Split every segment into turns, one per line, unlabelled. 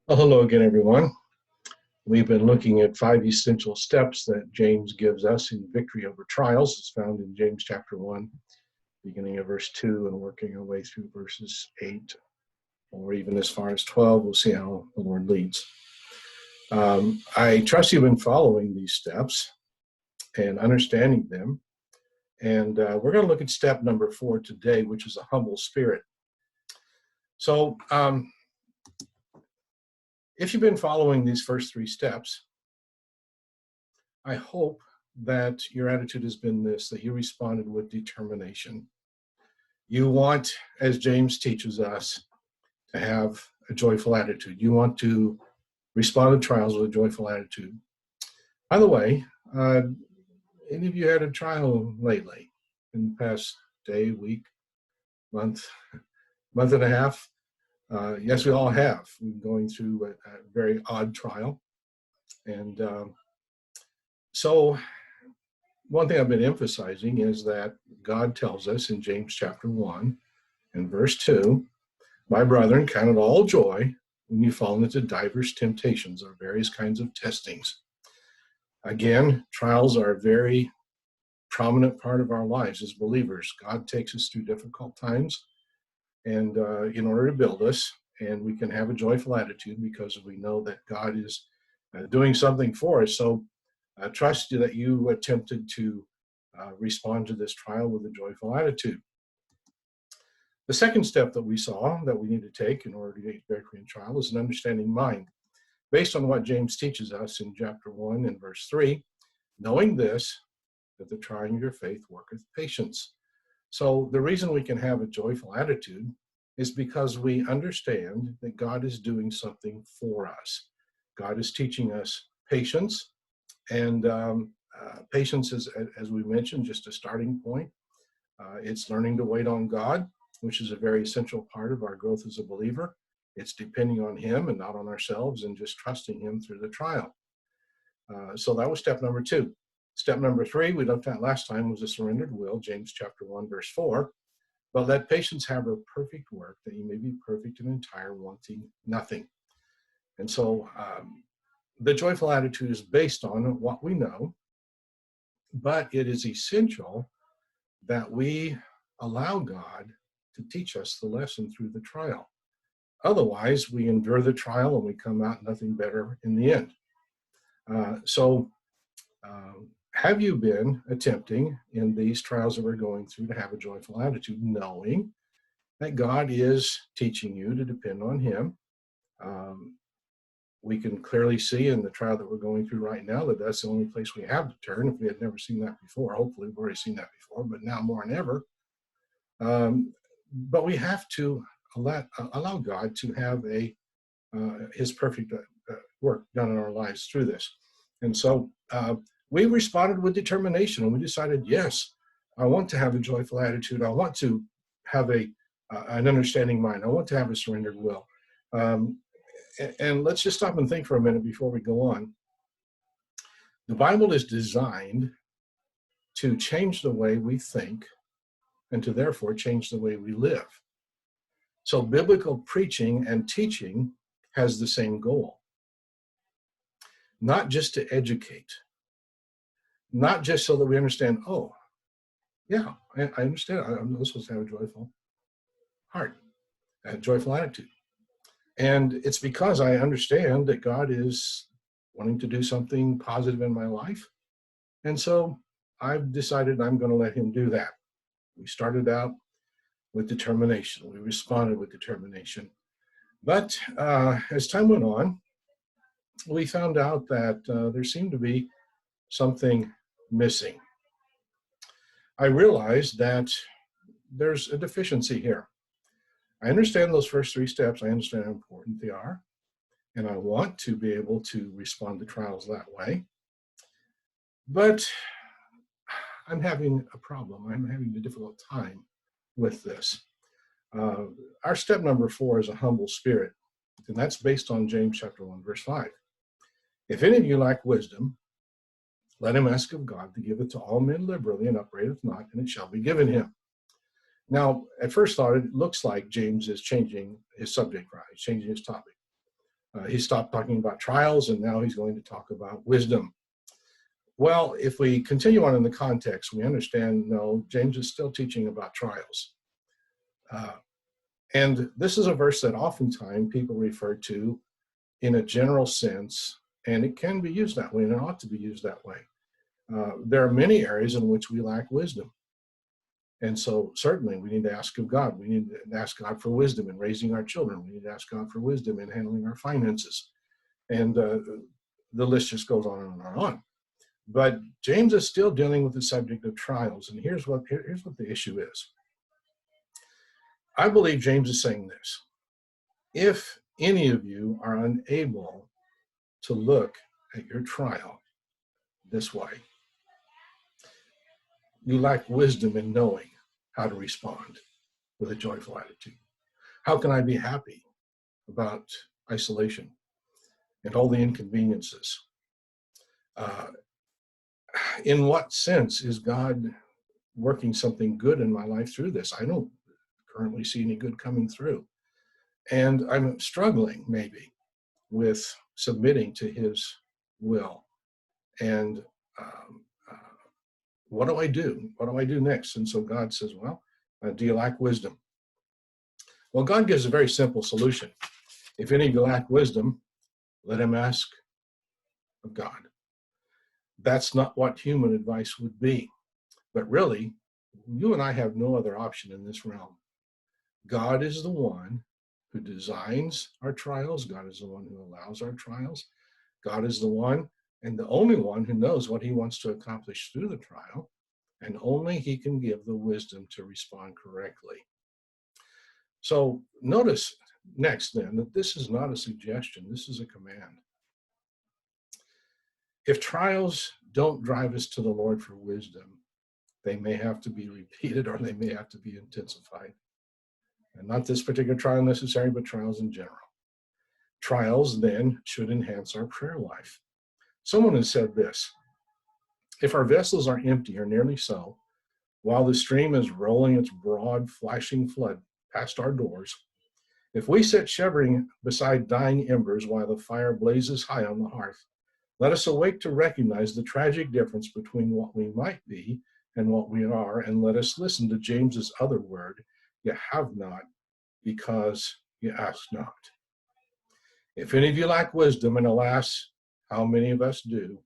Well, hello again, everyone. We've been looking at 5 essential steps that James gives us in victory over trials. It's found in James chapter 1, beginning of verse 2 and working our way through verses 8 or even as far as 12. We'll see how the Lord leads. I trust you've been following these steps and understanding them. And we're going to look at step number 4 today, which is a humble spirit. So, if you've been following these first 3 steps, I hope that your attitude has been this, that you responded with determination. You want, as James teaches us, to have a joyful attitude. You want to respond to trials with a joyful attitude. By the way, any of you had a trial lately in the past day, week, month and a half? Yes, we all have. We've been going through a very odd trial. And so one thing I've been emphasizing is that God tells us in James chapter 1 and verse 2, "My brethren, count it all joy when you fall into diverse temptations," or various kinds of testings. Again, trials are a very prominent part of our lives as believers. God takes us through difficult times and in order to build us, and we can have a joyful attitude because we know that God is doing something for us. So I trust that you attempted to respond to this trial with a joyful attitude. The second step that we saw that we need to take in order to get victory in trial is an understanding mind. Based on what James teaches us in chapter 1 and verse 3, knowing this, that the trying of your faith worketh patience. So the reason we can have a joyful attitude is because we understand that God is doing something for us. God is teaching us patience, and patience is, as we mentioned, just a starting point. It's learning to wait on God, which is a very essential part of our growth as a believer. It's depending on Him and not on ourselves and just trusting Him through the trial. So that was step number 2. Step number 3, we looked at last time, was a surrendered will, James chapter 1, verse 4. "But let patience have her perfect work, that you may be perfect and entire, wanting nothing." And so the joyful attitude is based on what we know, but it is essential that we allow God to teach us the lesson through the trial. Otherwise, we endure the trial and we come out nothing better in the end. So have you been attempting in these trials that we're going through to have a joyful attitude, knowing that God is teaching you to depend on Him? We can clearly see in the trial that we're going through right now that that's the only place we have to turn. If we had never seen that before, hopefully we've already seen that before, but now more than ever. But we have to allow God to have His perfect work done in our lives through this. And so we responded with determination, and we decided, yes, I want to have a joyful attitude. I want to have an understanding mind. I want to have a surrendered will. And let's just stop and think for a minute before we go on. The Bible is designed to change the way we think and to therefore change the way we live. So biblical preaching and teaching has the same goal. Not just to educate, not just so that we understand, oh, yeah, I understand. I'm supposed to have a joyful heart, a joyful attitude. And it's because I understand that God is wanting to do something positive in my life. And so I've decided I'm going to let Him do that. We started out with determination. We responded with determination. But as time went on, we found out that there seemed to be something missing. I realized that there's a deficiency here. I understand those first 3 steps. I understand how important they are. And I want to be able to respond to trials that way. But I'm having a problem. I'm having a difficult time with this. Our step number 4 is a humble spirit. And that's based on James chapter 1, verse 5. "If any of you lack wisdom, let him ask of God to give it to all men liberally and upbraideth not, and it shall be given him." Now, at first thought, it looks like James is changing his subject, right? He's changing his topic. He stopped talking about trials, and now he's going to talk about wisdom. Well, if we continue on in the context, we understand, no, James is still teaching about trials. And this is a verse that oftentimes people refer to in a general sense, and it can be used that way, and it ought to be used that way. There are many areas in which we lack wisdom. And so certainly we need to ask of God. We need to ask God for wisdom in raising our children. We need to ask God for wisdom in handling our finances. And the list just goes on and on and on. But James is still dealing with the subject of trials. And here's what the issue is. I believe James is saying this. If any of you are unable to look at your trial this way, you lack wisdom in knowing how to respond with a joyful attitude. How can I be happy about isolation and all the inconveniences? In what sense is God working something good in my life through this? I don't currently see any good coming through. And I'm struggling maybe with submitting to his will. And what do I do? What do I do next? And so God says, well, do you lack wisdom? Well, God gives a very simple solution. If any of you lack wisdom, let him ask of God. That's not what human advice would be. But really, you and I have no other option in this realm. God is the one who designs our trials. God is the one who allows our trials. God is the one and the only one who knows what he wants to accomplish through the trial, and only he can give the wisdom to respond correctly. So notice next then that this is not a suggestion, this is a command. If trials don't drive us to the Lord for wisdom, they may have to be repeated or they may have to be intensified. And not this particular trial necessarily, but trials in general. Trials then should enhance our prayer life. Someone has said this: if our vessels are empty or nearly so, while the stream is rolling its broad, flashing flood past our doors, if we sit shivering beside dying embers while the fire blazes high on the hearth, let us awake to recognize the tragic difference between what we might be and what we are, and let us listen to James's other word, you have not because you ask not. If any of you lack wisdom, and alas, how many of us do,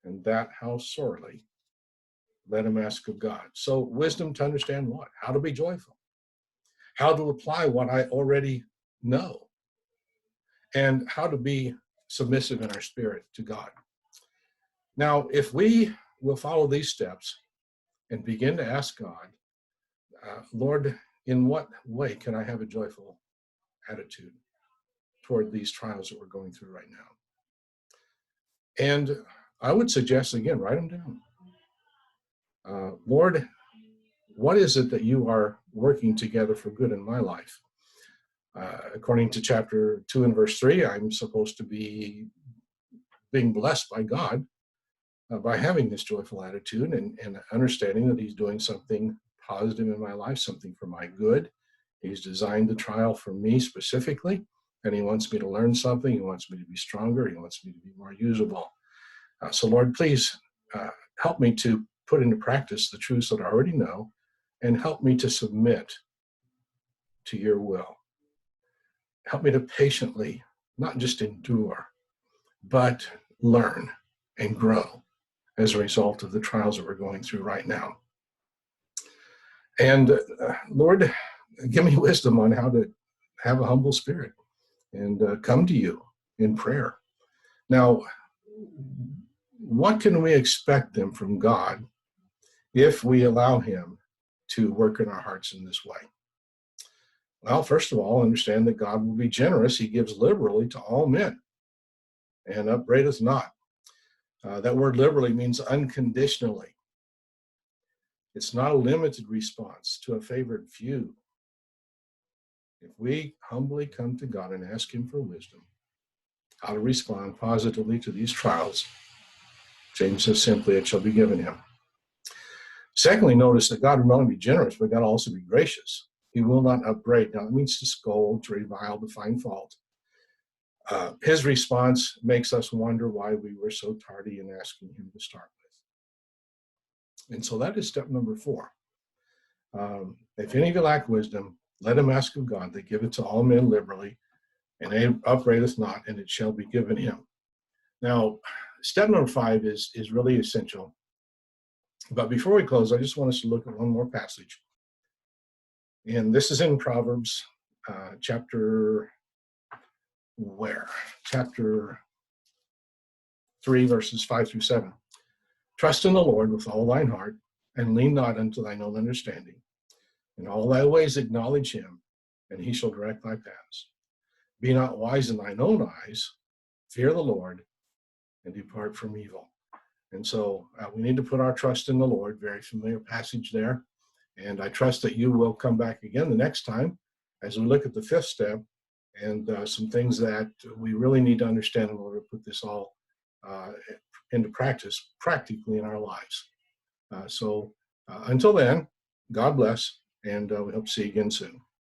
and that how sorely, let him ask of God. So wisdom to understand what? How to be joyful. How to apply what I already know. And how to be submissive in our spirit to God. Now, if we will follow these steps and begin to ask God, Lord, in what way can I have a joyful attitude toward these trials that we're going through right now? And I would suggest, again, write them down. Lord, what is it that you are working together for good in my life? According to chapter 2 and verse 3, I'm supposed to be being blessed by God by having this joyful attitude and understanding that he's doing something positive in my life, something for my good. He's designed the trial for me specifically, and he wants me to learn something. He wants me to be stronger. He wants me to be more usable. So Lord, please help me to put into practice the truths that I already know, and help me to submit to your will. Help me to patiently, not just endure, but learn and grow as a result of the trials that we're going through right now. And Lord, give me wisdom on how to have a humble spirit and come to you in prayer. Now, what can we expect then from God if we allow him to work in our hearts in this way? Well, first of all, understand that God will be generous. He gives liberally to all men and upbraideth not. That word liberally means unconditionally. It's not a limited response to a favored few. If we humbly come to God and ask him for wisdom, how to respond positively to these trials, James says simply, it shall be given him. Secondly, notice that God will not only be generous, but God will also be gracious. He will not upbraid. Now, it means to scold, to revile, to find fault. His response makes us wonder why we were so tardy in asking him to start with. And so that is step number 4. If any of you lack wisdom, let him ask of God that giveth to all men liberally, and upbraideth not, and it shall be given him. Now, step number 5 is really essential. But before we close, I just want us to look at one more passage. And this is in Proverbs chapter 3, verses 5 through 7. Trust in the Lord with all thine heart, and lean not unto thine own understanding. In all thy ways acknowledge him, and he shall direct thy paths. Be not wise in thine own eyes, fear the Lord, and depart from evil. And so we need to put our trust in the Lord. Very familiar passage there. And I trust that you will come back again the next time as we look at the 5th step and some things that we really need to understand in order to put this all into practice practically in our lives. So until then, God bless, and we hope to see you again soon.